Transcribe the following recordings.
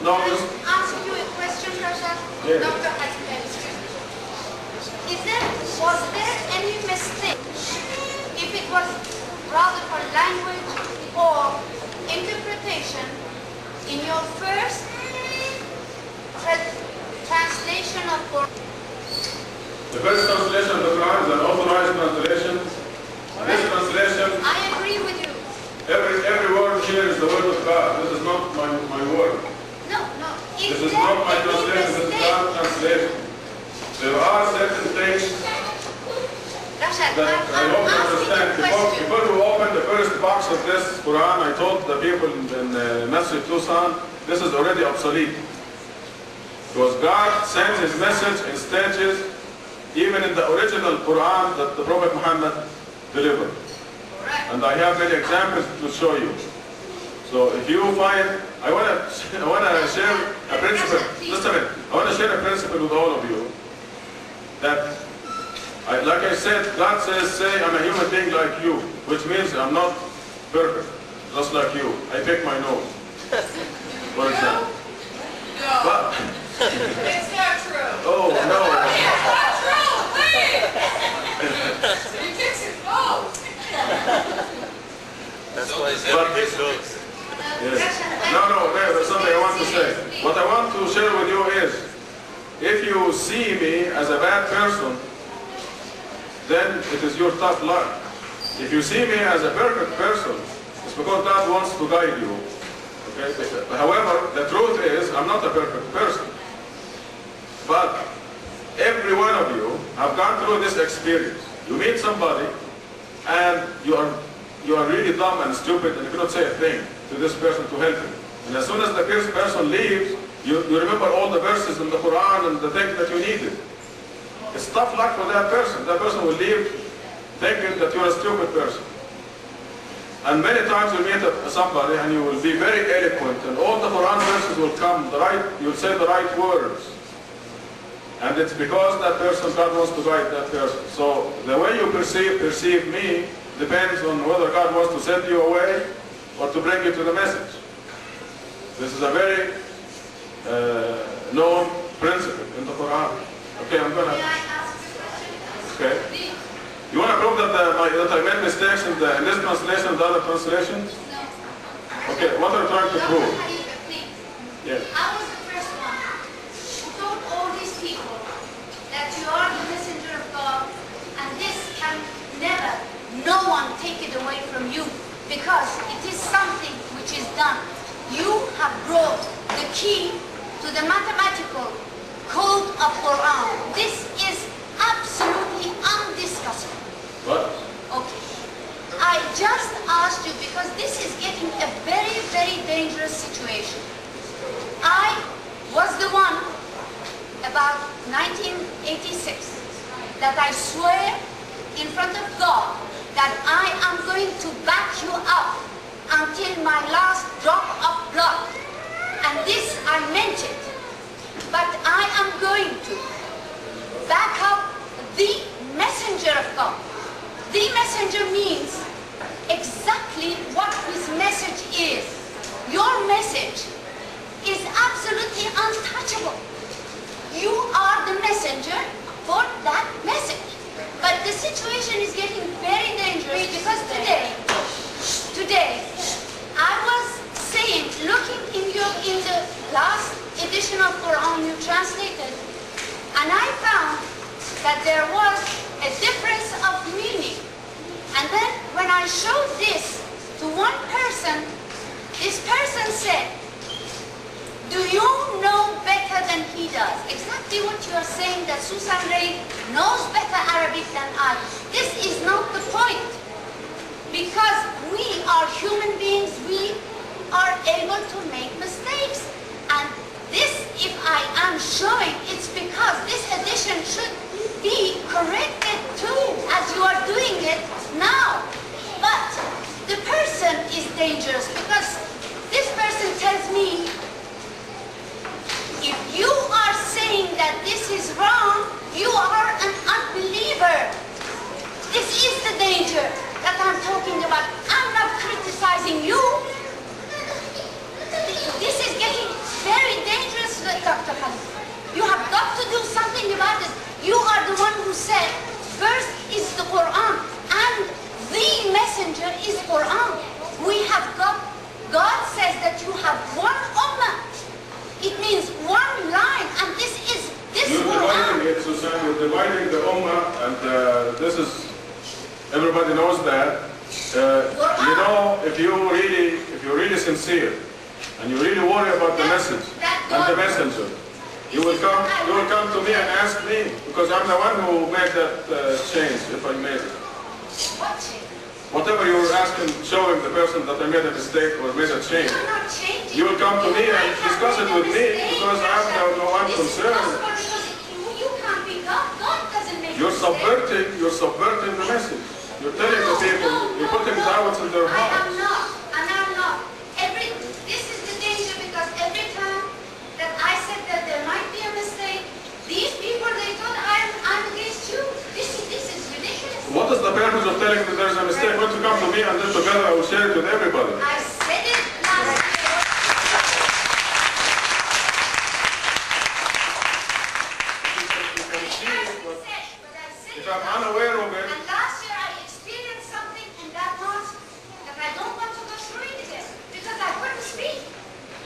No, Can just... I ask you a question, Rashad? Yeah. Dr. Hajipel. Was there any mistake, if it was rather for language or interpretation, in your first translation of Quran? The first translation of the Quran is an authorized translation. This translation, I agree with you. every word here is the word of God. This is not my word. No. This is not my translation, this is God's translation. There are certain things Rashad, that I hope you understand. Before we open the first box of this Quran, I told the people in Masjid Tucson, this is already obsolete. Because God sent His message in stages, even in the original Quran that the Prophet Muhammad delivered. And I have many examples to show you. So if you find, I want to share a principle. Just a minute. I want to share a principle with all of you. That, like I said, God says, say I'm a human being like you, which means I'm not perfect, just like you. I pick my nose, for example. No. But, It's not true. oh no. It's not true, please. He kicks his nose. That's why he's But having his nose. Yes. No, there's something I want to say. What I want to share with you is, if you see me as a bad person, then it is your tough luck. If you see me as a perfect person, it's because God wants to guide you. Okay? However, the truth is, I'm not a perfect person. But every one of you have gone through this experience. You meet somebody, and you are really dumb and stupid, and you cannot say a thing to this person to help him. And as soon as the first person leaves, you remember all the verses in the Quran and the things that you needed. It's tough luck for that person. That person will leave thinking that you're a stupid person. And many times you'll meet somebody and you will be very eloquent, and all the Quran verses will come, you'll say the right words. And it's because that person, God wants to guide that person. So the way you perceive me depends on whether God wants to send you away or to bring you to the message. This is a very known principle in the Quran. Okay, I'm gonna... May I ask you a question? Okay. You want to prove that I made mistakes in this translation and the other translations? No. Okay, what are you trying to Dr. prove? Halifa, please. Yes. I was the first one who told all these people that you are the messenger of God, and this can never, no one take it away from you, because it is something which is done. You have brought the key to the mathematical code of Quran. This is absolutely undiscussable. What? Okay. I just asked you because this is getting a very, very dangerous situation. I was the one about 1986 that I swear in front of God that I am going to back you up until my last drop of blood. And this, I meant it. But I am going to back up the messenger of God. The messenger means exactly what his message is. Your message is absolutely untouchable. You are the messenger for that message. But the situation is getting very dangerous because today, I was saying, looking in the last edition of Quran you translated, and I found that there was a difference of meaning. And then when I showed this to one person, this person said, do you know better than he does? Exactly what you are saying, that Susan Ray knows better Arabic than I. This is not the point. Because we are human beings, we are able to make mistakes. And this, if I am showing, it's because this edition should be corrected too, as you are doing it now. But the person is dangerous because this person tells me, if you are saying that this is wrong, you are an unbeliever. This is the danger that I'm talking about. I'm not criticizing you. This is getting very very dangerous, Dr. Khalid. You have got to do something about it. You are the one who said, first is the Quran, and the messenger is Quran. We have got, God says that you have one ummah. It means one line, and this is this You're dividing Quran. it, Susan, you're dividing the ummah, and this is, everybody knows that. You know, if you're really sincere, and you really worry about the message and the messenger, you will come to me and ask me, because I'm the one who made that change, if I made it. What change? Whatever you're asking, showing the person that I made a mistake or made a change, You're not changing. you will come to me and might have discuss it made a with me, mistake, because I'm the one This is concerned. possible because you can't be God. God doesn't make You're mistakes. subverting the message. You're telling the people, you're putting doubts in their I am hearts. not, and I'm not. This is the danger, because every time that I said that there might be a mistake, these people, they thought I'm against you. This is ridiculous. What is the purpose of telling me there's a mistake? When to come to me and then together I will share it with everybody. I said it last year. If I'm unaware of it, And last year I experienced something in that mosque that I don't want to go through it again, because I couldn't speak.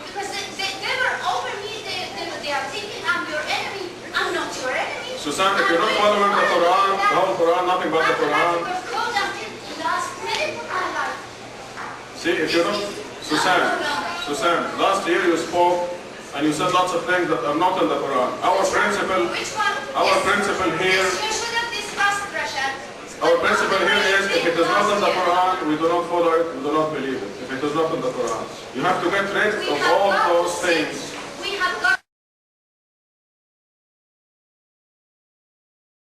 Because they were over me, they are thinking I'm your enemy. I'm not your enemy. Susan, if you're not following the Quran, the whole Quran, nothing but the Quran. I was called until the last minute of my life. See, if you're not, Susan, last year you spoke and you said lots of things that are not in the Quran. Our principle, Which one? our principle here, Yes, you should have discussed, Rashad. our principle here is if it is not in the Quran, we do not follow it, we do not believe it. If it is not in the Quran, you have to get rid of all those things